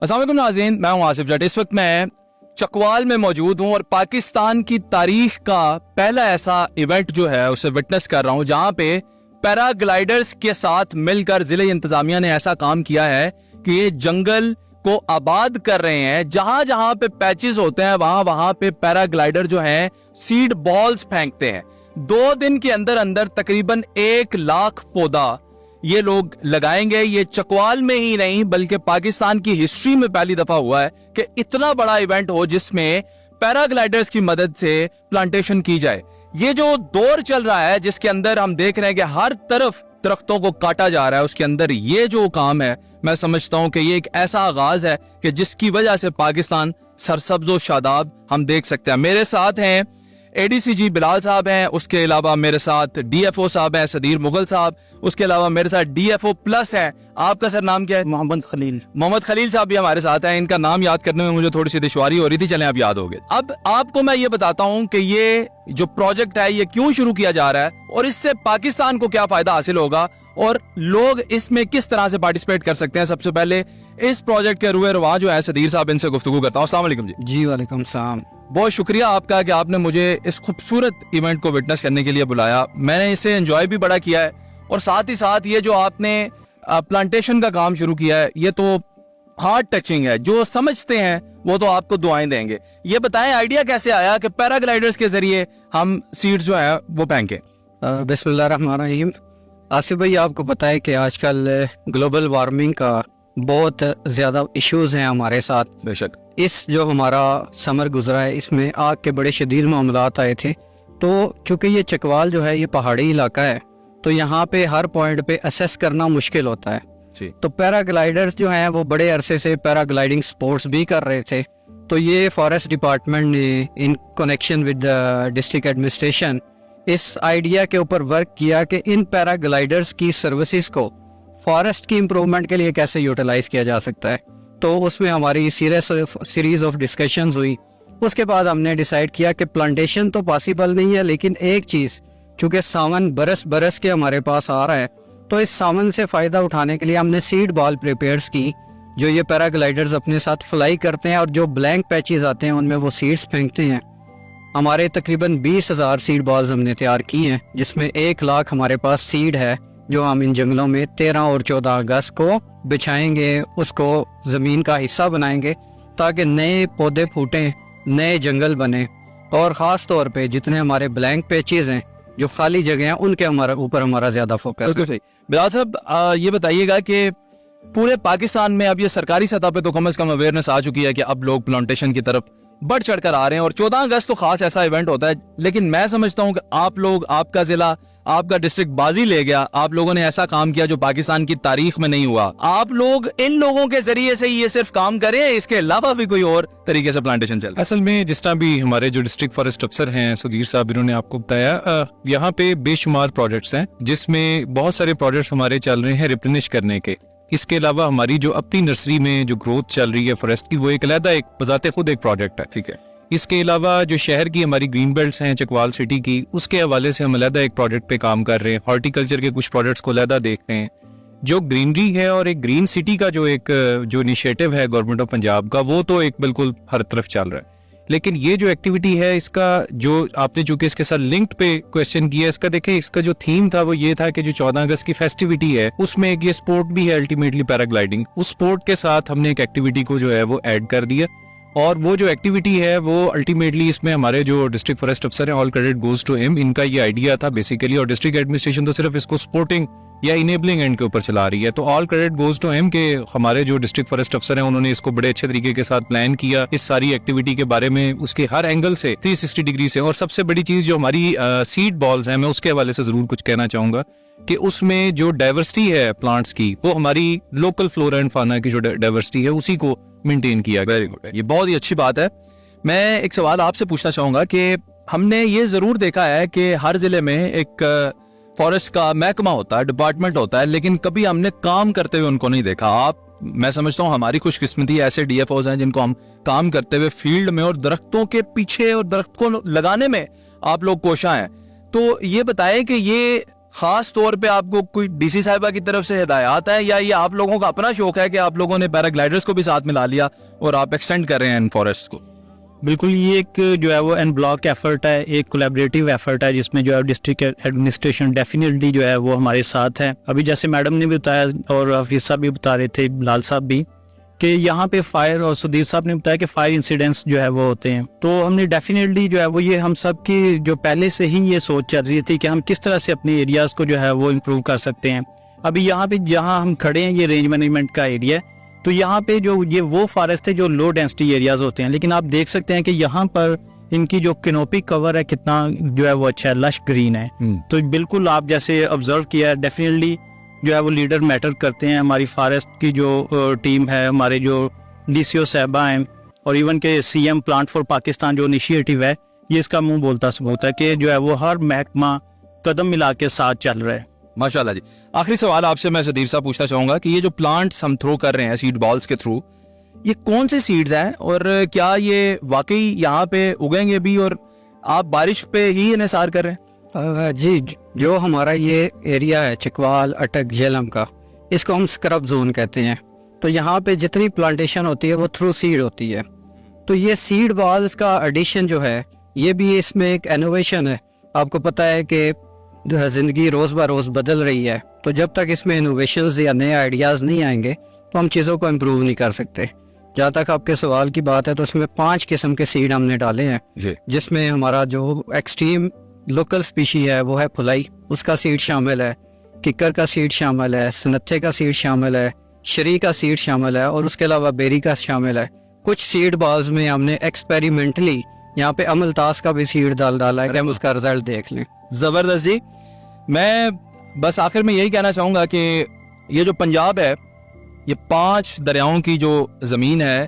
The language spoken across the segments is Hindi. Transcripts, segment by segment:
अस्सलाम वालेकुम नाज़रीन, मैं हूं आसिफ जट। इस वक्त मैं चकवाल में मौजूद हूं और पाकिस्तान की तारीख का पहला ऐसा इवेंट जो है उसे विटनेस कर रहा हूं जहां पे पैराग्लाइडर्स के साथ मिलकर जिले इंतजामिया ने ऐसा काम किया है कि ये जंगल को आबाद कर रहे हैं। जहां जहां पे पैचेस होते हैं वहां वहां पे पैराग्लाइडर जो हैं सीड बॉल्स फेंकते हैं। 2 दिन के अंदर अंदर तकरीबन 1 लाख पौधा ये लोग लगाएंगे। ये चकवाल में ही नहीं बल्कि पाकिस्तान की हिस्ट्री में पहली दफा हुआ है कि इतना बड़ा इवेंट हो जिसमें पैराग्लाइडर्स की मदद से प्लांटेशन की जाए। ये जो दौर चल रहा है जिसके अंदर हम देख रहे हैं कि हर तरफ दरख्तों को काटा जा रहा है, उसके अंदर ये जो काम है मैं समझता हूं कि ये एक ऐसा आगाज है कि जिसकी वजह से पाकिस्तान सरसब्ज और शादाब हम देख सकते हैं। मेरे साथ हैं एडीसीजी बिलाल साहब हैं, उसके अलावा मेरे साथ डीएफओ साहब हैं सदीर मुगल साहब, उसके अलावा मेरे साथ डीएफओ प्लस है। आपका सर नाम क्या है? मोहम्मद खलील। मोहम्मद खलील साहब भी हमारे साथ हैं। इनका नाम याद करने में मुझे थोड़ी सी दुश्वारी हो रही थी, चलें अब याद हो गए। अब आपको मैं ये बताता हूं कि ये जो प्रोजेक्ट है ये क्यों शुरू किया जा रहा है और इससे पाकिस्तान को क्या फायदा हासिल होगा और लोग इसमें किस तरह से पार्टिसिपेट कर सकते हैं। सबसे पहले इस प्रोजेक्ट के रुए रवा जो है सदीर साहब, इनसे गुफ्तगू करता हूँ। अस्सलाम वालेकुम जी। जी वालेकुम सलाम। बहुत शुक्रिया आपका कि आपने मुझे इस खूबसूरत इवेंट को विटनेस करने के लिए बुलाया। मैंने इसे एंजॉय भी बड़ा किया है और साथ ही साथ ये जो आपने प्लांटेशन का काम शुरू किया है ये तो हार्ट टचिंग है। जो समझते हैं वो तो आपको दुआएं देंगे। ये बताएं आइडिया कैसे आया कि पैराग्लाइडर्स के जरिए हम सीड्स जो है वो फेंके? बिस्मिल्लाहिर्रहमानिर्रहीम। आसिफ भाई, आपको पता है कि आजकल ग्लोबल वार्मिंग का बहुत ज़्यादा इश्यूज हैं हमारे साथ। बेशक इस जो हमारा समर गुजरा है इसमें आग के बड़े शदीद मामलात आए थे। तो चूंकि ये चकवाल जो है ये पहाड़ी इलाका है तो यहाँ पे हर पॉइंट पे असेस करना मुश्किल होता है जी। तो पैराग्लाइडर्स जो हैं वो बड़े अरसे से पैराग्लाइडिंग स्पोर्ट्स भी कर रहे थे। तो ये फॉरेस्ट डिपार्टमेंट ने in connection with district administration इस आइडिया के ऊपर वर्क किया कि इन पैराग्लाइडर्स की सर्विसेज को फॉरेस्ट की इम्प्रूवमेंट के लिए कैसे यूटिलाइज किया जा सकता है। तो उसमें हमारी सीरीज ऑफ डिस्कशंस हुई। उसके बाद हमने डिसाइड किया कि प्लांटेशन तो पॉसिबल नहीं है, लेकिन एक चीज़, चूँकि सावन बरस के हमारे पास आ रहा है तो इस सावन से फ़ायदा उठाने के लिए हमने सीड बॉल प्रिपेयर्स की जो ये पैराग्लाइडर्स अपने साथ फ्लाई करते हैं और जो ब्लैंक पैचेस आते हैं उनमें वो सीड्स फेंकते हैं। हमारे तकरीबन 20,000 सीड बॉल्स हमने तैयार की हैं जिसमें 1 लाख हमारे पास सीड है जो हम इन जंगलों में 13 और 14 अगस्त को बिछाएंगे, उसको ज़मीन का हिस्सा बनाएंगे ताकि नए पौधे फूटें, नए जंगल बने। और ख़ास तौर पे जितने हमारे ब्लैंक पैचेस हैं, जो खाली जगह हैं, उनके ऊपर हमारा ज़्यादा फोकस है। सही। बिलाल साहब, ये बताइएगा कि पूरे पाकिस्तान में अब ये सरकारी सतह पे तो कम से कम अवेयरनेस आ चुकी है कि अब लोग प्लांटेशन की तरफ बढ़ चढ़ कर आ रहे हैं और 14 अगस्त तो खास ऐसा इवेंट होता है। लेकिन मैं समझता हूं कि आप लोग, आपका जिला, आपका डिस्ट्रिक्ट बाजी ले गया। आप लोगों ने ऐसा काम किया जो पाकिस्तान की तारीख में नहीं हुआ। आप लोग इन लोगों के जरिए से ये सिर्फ काम करें, इसके अलावा भी कोई और तरीके से प्लांटेशन चल? असल में जिस तरह भी हमारे जो डिस्ट्रिक्ट फॉरेस्ट अफसर हैं सुधीर साहब, इन्होंने आपको बताया, यहाँ पे बेशुमार प्रोजेक्ट्स हैं जिसमें बहुत सारे प्रोजेक्ट्स हमारे चल रहे हैं रिप्लेनिश करने के। इसके अलावा हमारी जो अपनी नर्सरी में जो ग्रोथ चल रही है फॉरेस्ट की, वो एक अलग एक बजाते खुद एक प्रोजेक्ट है। ठीक है। इसके अलावा जो शहर की हमारी ग्रीन बेल्ट्स हैं चकवाल सिटी की, उसके हवाले से हम अलहदा एक प्रोजेक्ट पे काम कर रहे हैं। हॉर्टिकल्चर के कुछ प्रोजेक्ट्स को अलहदा देख रहे हैं। जो ग्रीनरी है और एक ग्रीन सिटी का जो इनिशिएटिव है गवर्नमेंट ऑफ पंजाब का, वो तो एक बिल्कुल हर तरफ चल रहा है। लेकिन ये जो एक्टिविटी है, इसका जो आपने चूंकि इसके साथ लिंक्ड पे क्वेश्चन किया, इसका देखें, इसका जो थीम था वो ये था कि जो 14 अगस्त की फेस्टिविटी है उसमें एक ये स्पोर्ट भी है अल्टीमेटली पैराग्लाइडिंग। उस स्पोर्ट के साथ हमने एक एक्टिविटी को जो है वो ऐड कर दिया और वो जो एक्टिविटी है वो अल्टीमेटली इसमें हमारे जो डिस्ट्रिक्ट फॉरेस्ट अफसर हैं, all credit goes to him, इनका ये आइडिया था बेसिकली। और डिस्ट्रिक्ट एडमिनिस्ट्रेशन तो सिर्फ इसको सपोर्टिंग या इनेबलिंग एंड के ऊपर चला रही है। तो all credit goes to him के हमारे जो डिस्ट्रिक्ट फॉरेस्ट अफसर हैं उन्होंने इसको बड़े अच्छे तरीके के साथ प्लान किया, इस सारी एक्टिविटी के बारे में उसके हर एंगल से 360 डिग्री से। और सबसे बड़ी चीज जो हमारी सीड बॉल्स हैं, मैं उसके हवाले से जरूर कुछ कहना चाहूंगा कि उसमें जो डाइवर्सिटी है प्लांट्स की, वो हमारी लोकल फ्लोरा एंड फाना की जो डाइवर्सिटी है उसी को मेंटेन किया गया। वेरी गुड, ये बहुत ही अच्छी बात है। मैं एक सवाल आपसे पूछना चाहूंगा कि हमने ये जरूर देखा है कि हर जिले में एक फॉरेस्ट का महकमा होता है, डिपार्टमेंट होता है, लेकिन कभी हमने काम करते हुए उनको नहीं देखा। मैं समझता हूँ हमारी खुशकिस्मती ऐसे डीएफओज हैं जिनको हम काम करते हुए फील्ड में और दरख्तों के पीछे और दरख्त को लगाने में आप लोग कोशा हैं। तो ये बताएं कि ये खास तौर पे आपको कोई डीसी साहिबा की तरफ से हिदायत है, या ये आप लोगों का अपना शौक है कि आप लोगों ने पैराग्लाइडर्स को भी साथ मिला लिया और आप एक्सटेंड कर रहे हैं इन फॉरेस्ट को? बिल्कुल, ये एक जो है वो एन ब्लॉक एफर्ट है, एक कोलैबोरेटिव एफर्ट है जिसमें जो है डिस्ट्रिक्ट एडमिनिस्ट्रेशन डेफिनेटली जो है वो हमारे साथ है। अभी जैसे मैडम ने भी बताया और हफीज साहब भी बता रहे थे, लाल साहब भी, कि यहाँ पे फायर, और सुधीर साहब ने बताया कि फायर इंसिडेंट्स जो है वो होते हैं। तो हमने डेफिनेटली जो है वो ये हम सब की जो पहले से ही ये सोच चल रही थी कि हम किस तरह से अपने एरियाज को जो है वो इम्प्रूव कर सकते हैं। अभी यहाँ पे जहाँ हम खड़े हैं ये रेंज मैनेजमेंट का एरिया है, तो यहाँ पे जो ये वो फॉरेस्ट है जो लो डेंसिटी एरियाज होते हैं, लेकिन आप देख सकते हैं कि यहाँ पर इनकी जो कैनोपी कवर है कितना जो है वो अच्छा है, लश ग्रीन है। तो बिल्कुल आप जैसे ऑब्जर्व किया, डेफिनेटली जो है वो लीडर मैटर करते हैं। हमारी फॉरेस्ट की जो टीम है, हमारे जो डीसीओ साहबा हैं, और इवन के सीएम प्लांट फॉर पाकिस्तान जो इनिशिएटिव है, ये इसका मुंह बोलता सबूत है कि जो है वो हर महकमा कदम मिला के साथ चल रहा है। माशाल्लाह जी। आखिरी सवाल आपसे मैं सदीर साहब पूछना चाहूंगा कि ये जो प्लांट्स हम थ्रो कर रहे हैं सीड बॉल्स के थ्रू, ये कौन से सीड्स हैं और क्या ये वाकई यहाँ पे उगेंगे भी, और आप बारिश पे ही इन्हिसार कर रहे हैं? जी, जो हमारा ये एरिया है चकवाल, अटक, झेलम का, इसको हम स्क्रब जोन कहते हैं। तो यहाँ पे जितनी प्लांटेशन होती है वो थ्रू सीड होती है। तो ये सीड बॉल्स का एडिशन जो है, ये भी इसमें एक इनोवेशन है। आपको पता है कि ज़िंदगी रोज़ ब रोज़ बदल रही है, तो जब तक इसमें इनोवेशंस या नए आइडियाज़ नहीं आएंगे तो हम चीज़ों को इम्प्रूव नहीं कर सकते। जहाँ तक आपके सवाल की बात है, तो इसमें 5 किस्म के सीड हमने डाले हैं, जिसमें हमारा जो एक्सट्रीम लोकल स्पीशी है वो है फुलाई, उसका सीड शामिल है, किकर का सीड शामिल है, सनत्थे का सीड शामिल है, शरी का सीड शामिल है, और उसके अलावा बेरी का शामिल है। कुछ सीड बॉल्स में हमने एक्सपेरिमेंटली यहाँ पे अमलतास का भी सीड डाला है कि हम उसका रिजल्ट देख लें। जबरदस्त जी। मैं बस आखिर में यही कहना चाहूंगा कि ये जो पंजाब है, ये 5 दरियाओं की जो जमीन है,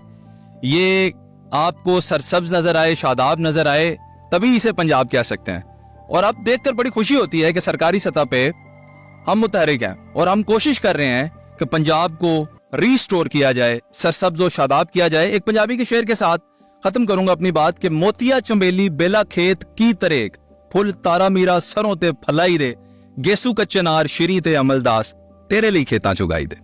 ये आपको सरसब्ज नजर आए, शादाब नजर आए, तभी इसे पंजाब कह सकते हैं। और अब देखकर बड़ी खुशी होती है कि सरकारी सतह पे हम मुतहरिक हैं और हम कोशिश कर रहे हैं कि पंजाब को रीस्टोर किया जाए, सरसब्ज और शादाब किया जाए। एक पंजाबी के शेर के साथ खत्म करूंगा अपनी बात कि मोतिया चंबेली बेला खेत की तरेक, फुल तारा मीरा सरों ते फलाई दे, गेसू कच्चे नार शिरी ते अमलदास तेरे लिए खेतां चुगाई दे।